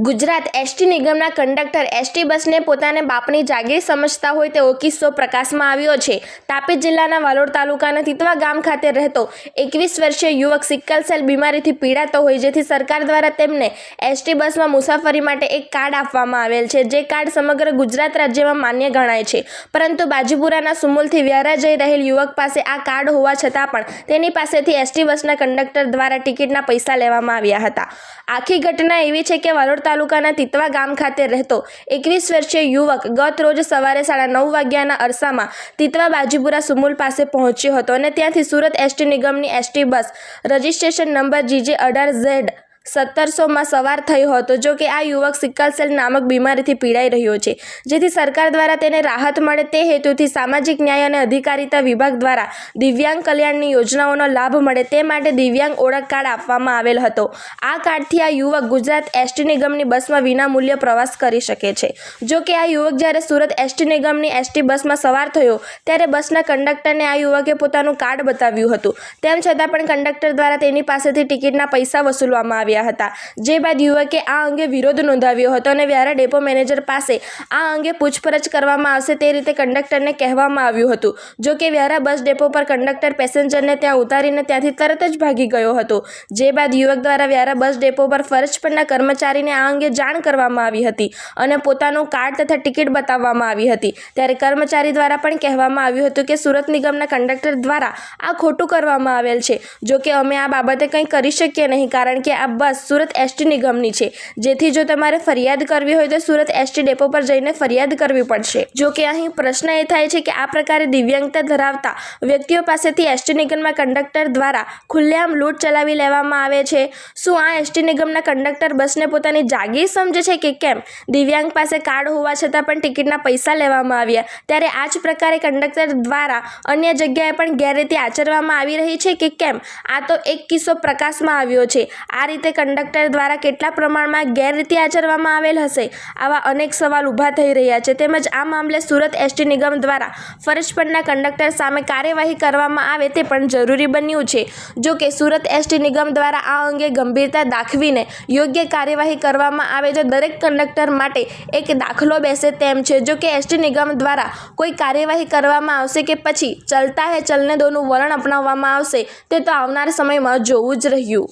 Gujarat ST નિગમના conductor ST બસને પોતાને બાપની જાગીર સમજતા હોય તેવો કિસ્સો પ્રકાશમાં આવ્યો છે। તાપી જિલ્લાના વાલોડ તાલુકાના તિતવા ગામ ખાતે રહેતો 21 વર્ષીય યુવક સિકલ સેલ બીમારીથી પીડાતો હોય, જેથી સરકાર દ્વારા તેમને એસટી બસમાં મુસાફરી માટે એક કાર્ડ આપવામાં આવેલ છે, જે કાર્ડ સમગ્ર ગુજરાત રાજ્યમાં માન્ય ગણાય છે। પરંતુ બાજીપુરાના સુમુલથી વ્યારા જઈ રહેલ યુવક પાસે આ કાર્ડ હોવા છતાં પણ તેની પાસેથી એસટી બસના કંડક્ટર દ્વારા ટિકિટના પૈસા લેવામાં આવ્યા હતા। આખી ઘટના એવી છે કે વાલોડ તાલુકાના તિતવા ગામ ખાતે રહેતો 21 વર્ષીય યુવક ગત રોજ સવારે 9:30 વાગ્યાના અરસામાં તિતવા બાજીપુરા સુમુલ પાસે પહોંચ્યો હતો અને ત્યાંથી સુરત એસટી નિગમની ST bus registration number GJ18Z1700 માં સવાર થયો હતો। જો કે આ યુવક સિકલ સેલ નામક બીમારીથી પીડાઈ રહ્યો છે, જેથી સરકાર દ્વારા તેને રાહત મળે તે હેતુથી સામાજિક ન્યાય અને અધિકારીતા વિભાગ દ્વારા દિવ્યાંગ કલ્યાણની યોજનાઓનો લાભ મળે તે માટે દિવ્યાંગ ઓળખ કાર્ડ આપવામાં આવેલ હતો। આ કાર્ડથી આ યુવક ગુજરાત એસટી નિગમની બસમાં વિનામૂલ્ય પ્રવાસ કરી શકે છે। જો કે આ યુવક જ્યારે સુરત એસટી નિગમની એસટી બસમાં સવાર થયો ત્યારે બસના કંડક્ટરને આ યુવકે પોતાનું કાર્ડ બતાવ્યું હતું, તેમ છતાં પણ કંડક્ટર દ્વારા તેની પાસેથી ટિકિટના પૈસા વસૂલવામાં આવ્યા હતા। જે બાદ યુવકે આ અંગે વિરોધ નોંધાવ્યો હતો અને વ્યારા ડેપો મેનેજર પાસે આ અંગે પૂછપરછ કરવામાં આવશે તે રીતે કંડક્ટરને કહેવામાં આવ્યું હતું। જો કે વ્યારા બસ ડેપો પર કંડક્ટર પેસેન્જરને ત્યાં ઉતારીને ત્યાંથી તરત જ ભાગી ગયો હતો। જે બાદ યુવક દ્વારા વ્યારા બસ ડેપો પર ફરજ પરના કર્મચારીને આ અંગે જાણ કરવામાં આવી હતી અને પોતાનું કાર્ડ તથા ટિકિટ બતાવવામાં આવી હતી। ત્યારે કર્મચારી દ્વારા પણ કહેવામાં આવ્યું હતું કે સુરત નિગમના કંડક્ટર દ્વારા આ ખોટું કરવામાં આવેલ છે। જો કે અમે આ બાબતે કંઈ કરી શકીએ નહીં, કારણ કે આ બસ સુરત એસટી નિગમની છે, જેથી જો તમારે ફરિયાદ કરવી હોય તો સુરત એસટી ડેપો પર જઈને ફરિયાદ કરવી પડશે। જો કે અહીં પ્રશ્ન એ થાય છે કે આ પ્રકારે દિવ્યાંગતા ધરાવતા વ્યક્તિઓ પાસેથી એસટી નિગમના કંડક્ટર દ્વારા ખુલ્લેઆમ લૂંટ ચલાવી લેવામાં આવે છે। શું આ એસટી નિગમના કંડક્ટર બસને પોતાની જાગીર સમજે છે કે કેમ? દિવ્યાંગ પાસે કાર્ડ હોવા છતાં પણ ટિકિટના પૈસા લેવામાં આવ્યા, ત્યારે આ જ પ્રકારે કંડક્ટર દ્વારા અન્ય જગ્યાએ પણ ગેરરીતિ આચરવામાં આવી રહી છે કે કેમ? આ તો એક કિસ્સો પ્રકાશમાં આવ્યો છે। આ રીતે કંડક્ટર દ્વારા કેટલા પ્રમાણમાં ગેરરીતિ આચરવામાં આવેલ હશે? આવા અનેક સવાલ ઊભા થઈ રહ્યા છે। તેમજ આ મામલે સુરત એસટી નિગમ દ્વારા ફરજ પરના કંડક્ટર સામે કાર્યવાહી કરવામાં આવે તે પણ જરૂરી બન્યું છે। જો કે સુરત એસટી નિગમ દ્વારા આ અંગે ગંભીરતા દાખવીને યોગ્ય કાર્યવાહી કરવામાં આવે તો દરેક કંડક્ટર માટે એક દાખલો બેસે તેમ છે। જો કે એસટી નિગમ દ્વારા કોઈ કાર્યવાહી કરવામાં આવશે કે પછી ચલતા હે ચલને દોનું વલણ અપનાવવામાં આવશે તે તો આવનાર સમયમાં જોવું જ રહ્યું।